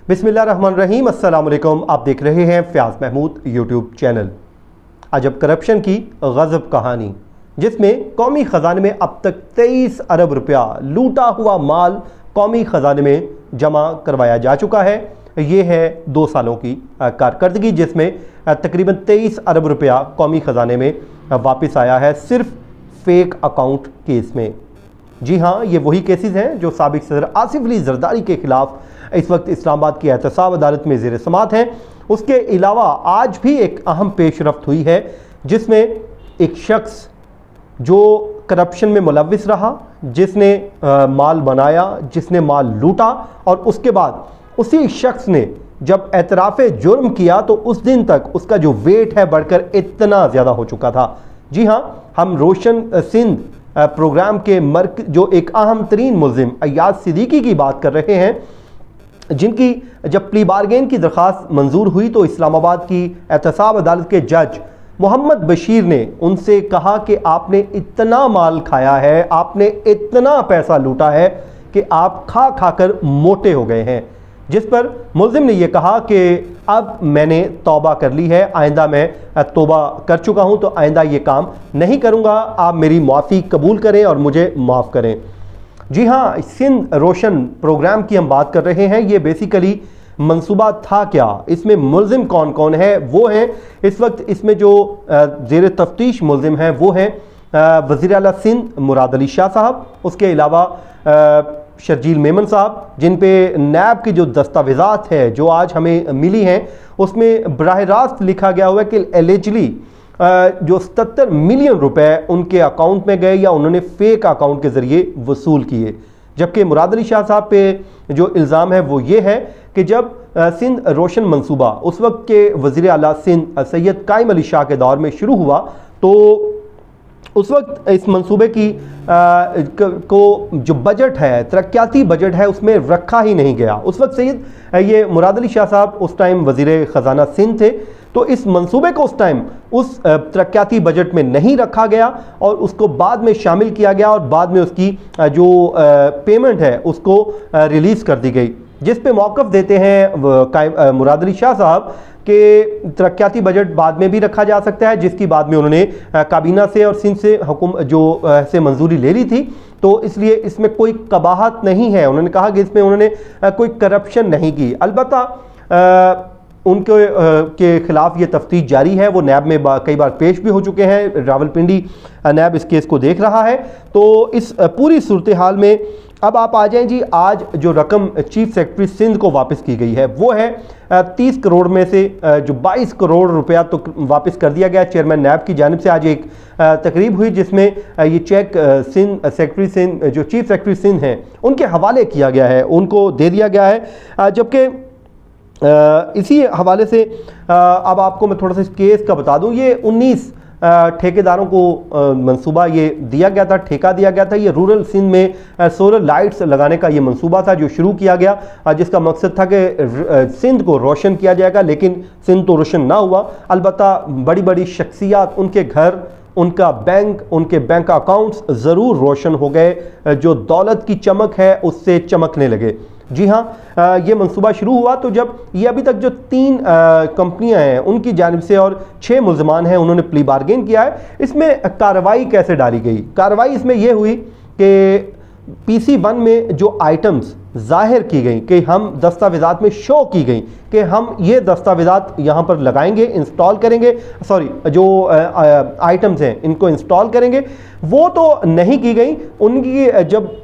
बिस्मिल्लाहिर्रहमानिर्रहीम, अस्सलाम वालेकुम। आप देख रहे हैं फयाज महमूद यूट्यूब चैनल। अजब करप्शन की गज़ब कहानी, जिसमें कौमी ख़जाने में अब तक 23 अरब रुपया लूटा हुआ माल कौमी ख़जाने में जमा करवाया जा चुका है। ये है 2 सालों की कारकर्दगी, जिसमें तकरीबन 23 अरब रुपया कौमी ख़जाने में वापस आया है, सिर्फ फेक अकाउंट केस में। जी हाँ, ये वही केसेस हैं जो साबिक सदर आसिफ अली जरदारी के खिलाफ इस वक्त इस्लामाबाद की एहतसाब अदालत में ज़ेर समाअत हैं। उसके अलावा आज भी एक अहम पेशरफ्त हुई है, जिसमें एक शख्स जो करप्शन में मुलव्विस रहा, जिसने माल बनाया, जिसने माल लूटा, और उसके बाद उसी शख्स ने जब एतराफ़ जुर्म किया तो उस दिन तक उसका जो वेट है बढ़कर इतना ज़्यादा हो चुका था। जी हाँ, हम रोशन सिंध प्रोग्राम के जो एक अहम तरीन मुल्ज़िम अय्याज सिद्दीकी की बात कर रहे हैं, जिनकी जब प्ली बारगेन की दरख्वास्त मंजूर हुई तो इस्लामाबाद की एहतसाब अदालत के जज मोहम्मद बशीर ने उनसे कहा कि आपने इतना माल खाया है, आपने इतना पैसा लूटा है कि आप खा खाकर मोटे हो गए हैं। जिस पर मुल्ज़िम ने यह कहा कि अब मैंने तौबा कर ली है, आइंदा मैं तौबा कर चुका हूं, तो आइंदा ये काम नहीं करूंगा, आप मेरी माफ़ी कबूल करें और मुझे माफ़ करें। जी हाँ, सिंध रोशन प्रोग्राम की हम बात कर रहे हैं। ये बेसिकली मंसूबा था क्या, इसमें मुल्ज़िम कौन कौन है, वो हैं इस वक्त इसमें जो ज़ेर तफ्तीश मुल्ज़िम हैं वो हैं वज़ीर आला सिंध मुराद अली शाह साहब, उसके अलावा शर्जील मेमन साहब, जिन पे नैब की जो दस्तावेज़ात है जो आज हमें मिली हैं उसमें बराह रास्त लिखा गया हुआ है कि एलिजिबली जो 77 मिलियन रुपए उनके अकाउंट में गए या उन्होंने फेक अकाउंट के ज़रिए वसूल किए। जबकि मुराद अली शाह साहब पे जो इल्ज़ाम है वो ये है कि जब सिंध रोशन मंसूबा उस वक्त के वज़ीर आला सिंध सैयद कायम अली शाह के दौर में शुरू हुआ, तो उस वक्त इस मंसूबे की को जो बजट है, तरक्याती बजट है, उसमें रखा ही नहीं गया। उस वक्त सैयद ये मुराद अली शाह साहब उस टाइम वज़ीर ख़जाना सिंध थे, तो इस मंसूबे को उस टाइम उस तरक्याती बजट में नहीं रखा गया और उसको बाद में शामिल किया गया और बाद में उसकी जो पेमेंट है उसको रिलीज़ कर दी गई, जिस पे मौक़िफ़ देते हैं मुराद अली शाह साहब कि तरक्याती बजट बाद में भी रखा जा सकता है, जिसकी बाद में उन्होंने काबीना से और सिंध से से मंजूरी ले ली थी, तो इसलिए इसमें कोई कबाहत नहीं है। उन्होंने कहा कि इसमें उन्होंने कोई करप्शन नहीं की। अलबत्ता उनके के ख़िलाफ़ ये तफ्तीश जारी है, वो नैब में कई बार पेश भी हो चुके हैं, रावलपिंडी नैब इस केस को देख रहा है। तो इस पूरी सूरत हाल में अब आप आ जाएं जी, आज जो रकम चीफ सेक्रेटरी सिंध को वापस की गई है वो है 30 करोड़ में से जो 22 करोड़ रुपया तो वापस कर दिया गया। चेयरमैन नैब की जानिब से आज एक तकरीब हुई जिसमें ये चेक सिंध सेक्रेटरी सिंध जो चीफ सेक्रेटरी सिंध हैं उनके हवाले किया गया है, उनको दे दिया गया है। जबकि इसी हवाले से अब आपको मैं थोड़ा सा इस केस का बता दूं, ये 19 ठेकेदारों को मंसूबा ये दिया गया था, ठेका दिया गया था। ये रूरल सिंध में सोलर लाइट्स लगाने का ये मंसूबा था जो शुरू किया गया, जिसका मकसद था कि सिंध को रोशन किया जाएगा, लेकिन सिंध तो रोशन ना हुआ। अलबत्ता बड़ी बड़ी शख्सियात, उनके घर, उनका बैंक, उनके बैंक अकाउंट्स ज़रूर रोशन हो गए, जो दौलत की चमक है उससे चमकने लगे। जी हाँ, ये मंसूबा शुरू हुआ तो जब ये अभी तक जो 3 कंपनियां हैं उनकी जानिब से और 6 मुल्ज़मान हैं उन्होंने प्ली बारगेन किया है। इसमें कार्रवाई कैसे डाली गई? कार्रवाई इसमें यह हुई कि PC1 में जो आइटम्स ज़ाहिर की गई कि हम दस्तावेज़ात में शो की गई कि हम ये दस्तावेज़ात यहाँ पर लगाएंगे, इंस्टॉल करेंगे, जो आइटम्स हैं इनको इंस्टॉल करेंगे, वो तो नहीं की गई। उनकी जब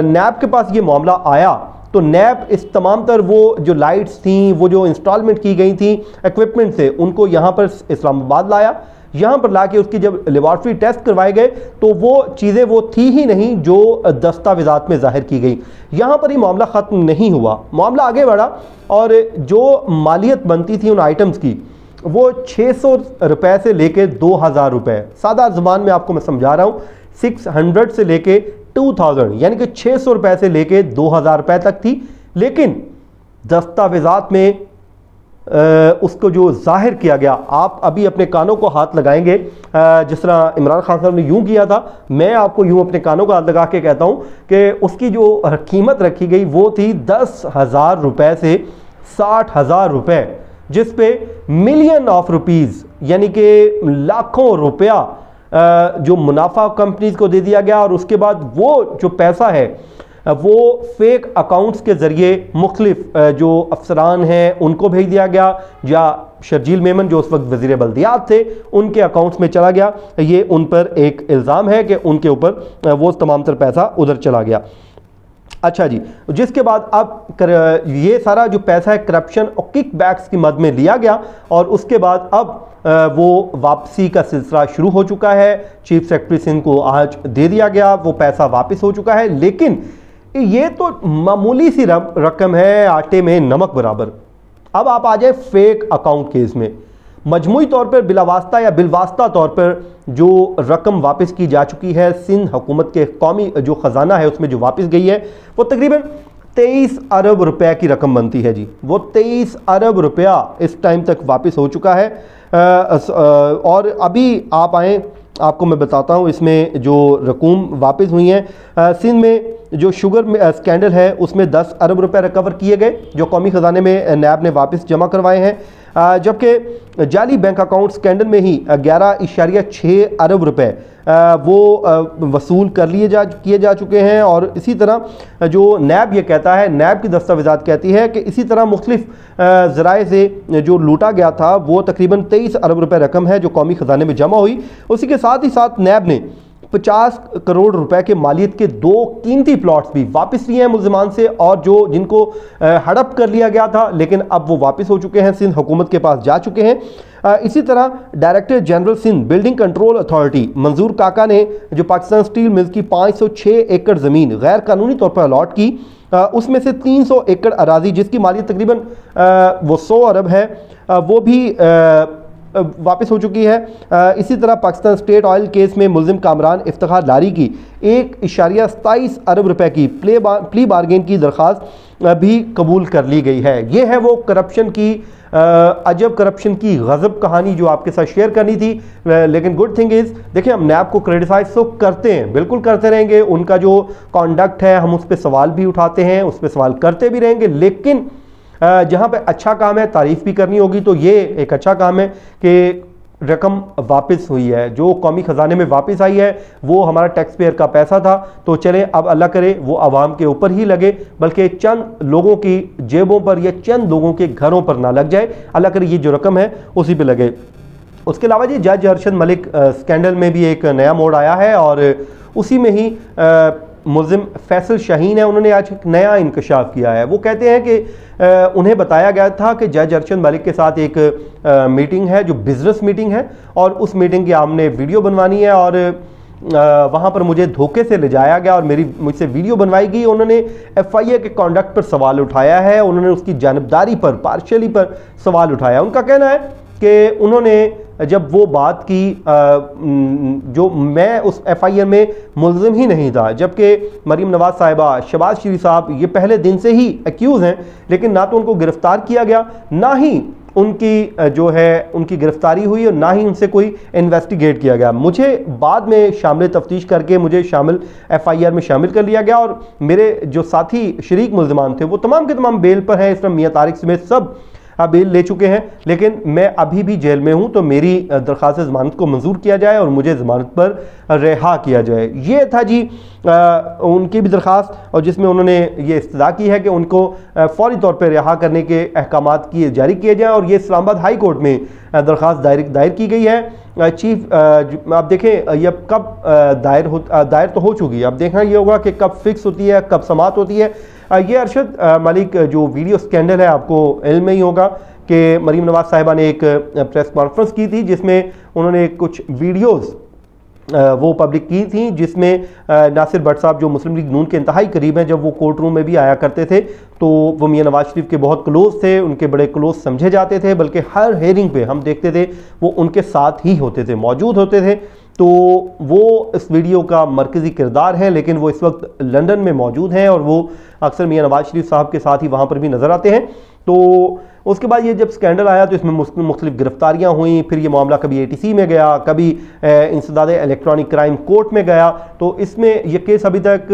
नैब के पास ये मामला आया तो नैब इस तमाम तर वो जो लाइट्स थी, वो जो इंस्टॉलमेंट की गई थी इक्विपमेंट से, उनको यहाँ पर इस्लामाबाद लाया। यहाँ पर लाके उसकी जब लेबॉर्ट्री टेस्ट करवाए गए तो वो चीज़ें वो थी ही नहीं जो दस्तावेज़ात में ज़ाहिर की गई। यहाँ पर ही मामला ख़त्म नहीं हुआ, मामला आगे बढ़ा और जो मालियत बनती थी उन आइटम्स की वो 600 रुपये से लेके 2000 रुपये, सादा ज़ुबान में आपको मैं समझा रहा हूँ, 600 से लेके 2000 यानी कि 600 रुपये से लेके 2000 रुपये तक थी। लेकिन दस्तावेज़ात में उसको जो जाहिर किया गया, आप अभी अपने कानों को हाथ लगाएंगे, जिस तरह इमरान खान साहब ने यूं किया था, मैं आपको यूं अपने कानों को हाथ लगा के कहता हूं कि उसकी जो कीमत रखी गई वो थी 10,000 रुपये से 60,000 रुपए, जिस पे मिलियन ऑफ रुपीस यानी कि लाखों रुपया जो मुनाफा कंपनीज को दे दिया गया। और उसके बाद वो जो पैसा है वो फेक अकाउंट्स के ज़रिए मुख्तलिफ जो अफसरान हैं उनको भेज दिया गया, या शर्जील मेमन जो उस वक्त वज़ीर बल्दियात थे उनके अकाउंट्स में चला गया। ये उन पर एक इल्ज़ाम है कि उनके ऊपर वो तमाम तर पैसा उधर चला गया। अच्छा जी, जिसके बाद अब ये सारा जो पैसा है करप्शन और किकबैक्स की मद में लिया गया, और उसके बाद अब वो वापसी का सिलसिला शुरू हो चुका है। चीफ सेक्रेटरी सिंध को आज दे दिया गया, वो पैसा वापस हो चुका है। लेकिन ये तो मामूली सी रकम है, आटे में नमक बराबर। अब आप आ जाए फेक अकाउंट केस में। मजमूई तौर पर बिलावास्ता या बिलवास्ता तौर पर जो रकम वापस की जा चुकी है सिंध हुकूमत के कौमी जो ख़जाना है उसमें जो वापस गई है वो तकरीबन 23 अरब रुपए की रकम बनती है जी। वो 23 अरब रुपया इस टाइम तक वापस हो चुका है। और अभी आप आएँ, आपको मैं बताता हूँ इसमें जो रकूम वापस हुई हैं। सिंध में जो शुगर में स्कैंडल है उसमें 10 अरब रुपए रिकवर किए गए जो कौमी ख़जाने में नैब ने वापस जमा करवाए हैं, जबकि जाली बैंक अकाउंट स्कैंडल में ही 11.6 अरब रुपए वो वसूल किए जा चुके हैं। और इसी तरह जो नैब ये कहता है, नैब की दस्तावेज़ात कहती है कि इसी तरह मुख्तलिफ ज़राए से जो लूटा गया था वो तकरीबन 23 अरब रुपए रकम है जो कौमी ख़जाने में जमा हुई। उसी के साथ ही साथ नैब ने 50 करोड़ रुपए के मालियत के 2 कीमती प्लॉट्स भी वापस लिए हैं मुल्ज़िमान से, और जो जिनको हड़प कर लिया गया था लेकिन अब वो वापस हो चुके हैं, सिंध हुकूमत के पास जा चुके हैं। इसी तरह director general Sindh building control authority Manzoor Kaka ने जो पाकिस्तान स्टील मिल्स की 506 एकड़ ज़मीन गैर कानूनी तौर पर अलॉट की, उसमें से 300 एकड़ अराजी जिसकी मालियत तकरीबन वो 100 अरब है, वो भी वापस हो चुकी है। इसी तरह पाकिस्तान स्टेट ऑयल केस में मुल्जिम कामरान इफ्तिखार लारी की 1.27 अरब रुपए की प्ली बार्गेन की दरख्वास्त भी कबूल कर ली गई है। ये है वो करप्शन की अजब करप्शन की गज़ब कहानी जो आपके साथ शेयर करनी थी। लेकिन गुड थिंग इज़, देखिए हम नैब को क्रिटिसाइज तो करते हैं, बिल्कुल करते रहेंगे, उनका जो कॉन्डक्ट है हम उस पर सवाल भी उठाते हैं, उस पर सवाल करते भी रहेंगे, लेकिन जहाँ पे अच्छा काम है तारीफ़ भी करनी होगी। तो ये एक अच्छा काम है कि रकम वापस हुई है, जो कौमी ख़जाने में वापस आई है वो हमारा टैक्स पेयर का पैसा था। तो चलें, अब अल्लाह करे वो आवाम के ऊपर ही लगे, बल्कि चंद लोगों की जेबों पर या चंद लोगों के घरों पर ना लग जाए। अल्लाह करे ये जो रकम है उसी पे लगे। उसके अलावा जी जज अरशद मलिक स्कैंडल में भी एक नया मोड़ आया है, और उसी में ही मुल्ज़िम फैसल शाहीन है, उन्होंने आज एक नया इंकशाफ किया है। वो कहते हैं कि उन्हें बताया गया था कि जज अरशद मलिक के साथ एक मीटिंग है जो बिज़नेस मीटिंग है, और उस मीटिंग की हमने वीडियो बनवानी है, और वहाँ पर मुझे धोखे से ले जाया गया और मुझसे वीडियो बनवाई गई। उन्होंने FIA के कॉन्डक्ट पर सवाल उठाया है, उन्होंने उसकी जानबदारी पर, पार्शियली पर सवाल उठाया। उनका कहना है कि उन्होंने जब वो बात की जो मैं उस FIR में मुल्ज़िम ही नहीं था, जबकि मरीम नवाज़ साहिबा, शहबाज शरीफ साहब ये पहले दिन से ही एक्यूज़ हैं, लेकिन ना तो उनको गिरफ़्तार किया गया, ना ही उनकी जो है उनकी गिरफ़्तारी हुई, और ना ही उनसे कोई इन्वेस्टिगेट किया गया। मुझे बाद में शामिल तफ्तीश करके मुझे FIR में शामिल कर लिया गया, और मेरे जो साथी शरीक मुल्ज़िमान थे वो तमाम के तमाम बेल पर हैं। इस तरह मियाँ तारिक समेत सब बेल ले चुके हैं, लेकिन मैं अभी भी जेल में हूं, तो मेरी दरख्वास्त ज़मानत को मंजूर किया जाए और मुझे ज़मानत पर रिहा किया जाए। ये था जी उनकी भी दरख्वास्त, और जिसमें उन्होंने ये इस्तदा की है कि उनको फौरी तौर पर रिहा करने के अहकामात जारी किए जाएँ, और ये इस्लामाबाद हाई कोर्ट में दरख्वास्त दायर की गई है। चीफ आप देखें ये कब दायर तो हो चुकी है, अब देखना ये होगा कि कब फिक्स होती है, कब समात होती है। ये अरशद मलिक जो वीडियो स्कैंडल है, आपको इल्म में ही होगा कि मरीम नवाज़ साहिबा ने एक प्रेस कॉन्फ्रेंस की थी जिसमें उन्होंने कुछ वीडियोस वो पब्लिक की थी, जिसमें नासिर भट्ट साहब जो मुस्लिम लीग नून के इंतहाई करीब हैं, जब वो कोर्ट रूम में भी आया करते थे तो वो मियां नवाज शरीफ के बहुत क्लोज थे, उनके बड़े क्लोज समझे जाते थे, बल्कि हर हेयरिंग पे हम देखते थे वो उनके साथ ही होते थे, मौजूद होते थे। तो वो इस वीडियो का मरकज़ी किरदार है, लेकिन वो इस वक्त लंदन में मौजूद हैं और वो अक्सर मियां नवाज शरीफ साहब के साथ ही वहाँ पर भी नज़र आते हैं। तो उसके बाद ये जब स्कैंडल आया तो इसमें मुख्तलिफ गिरफ्तारियाँ हुई, फिर ये मामला कभी ATC में गया, कभी इंसदाद इलेक्ट्रॉनिक क्राइम कोर्ट में गया। तो इसमें यह केस अभी तक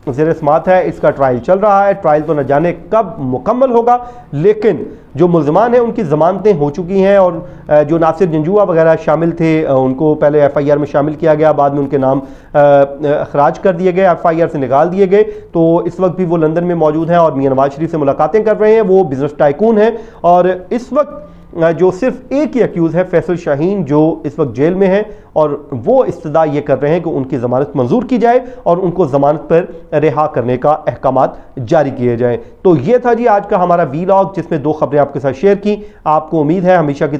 ज़ेर समात है। इसका ट्रायल चल रहा है, ट्रायल तो न जाने कब मुकम्मल होगा, लेकिन जो मुल्ज़मान हैं उनकी ज़मानतें हो चुकी हैं और जो नासिर जंजुआ वगैरह शामिल थे उनको पहले FIR में शामिल किया गया, बाद में उनके नाम अखराज कर दिए गए, FIR से निकाल दिए गए। तो इस वक्त भी वो लंदन में मौजूद हैं और मियां नवाज शरीफ से मुलाकातें कर रहे हैं। वो बिजनेस टाइकून हैं और इस वक्त जो सिर्फ एक ही अक्यूज़ है फैसल शाहीन, जो इस वक्त जेल में है, और वो इस्तदा ये कर रहे हैं कि उनकी ज़मानत मंजूर की जाए और उनको ज़मानत पर रिहा करने का अहकामात जारी किए जाएं। तो ये था जी आज का हमारा वीलॉग, जिसमें 2 खबरें आपके साथ शेयर की। आपको उम्मीद है हमेशा की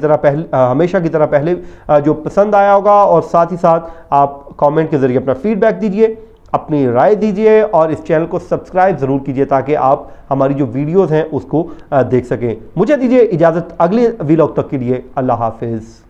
तरह पहले जो पसंद आया होगा, और साथ ही साथ आप कमेंट के ज़रिए अपना फीडबैक दीजिए, अपनी राय दीजिए और इस चैनल को सब्सक्राइब ज़रूर कीजिए ताकि आप हमारी जो वीडियोज़ हैं उसको देख सकें। मुझे दीजिए इजाज़त, अगले वीलॉग तक के लिए अल्लाह हाफिज़।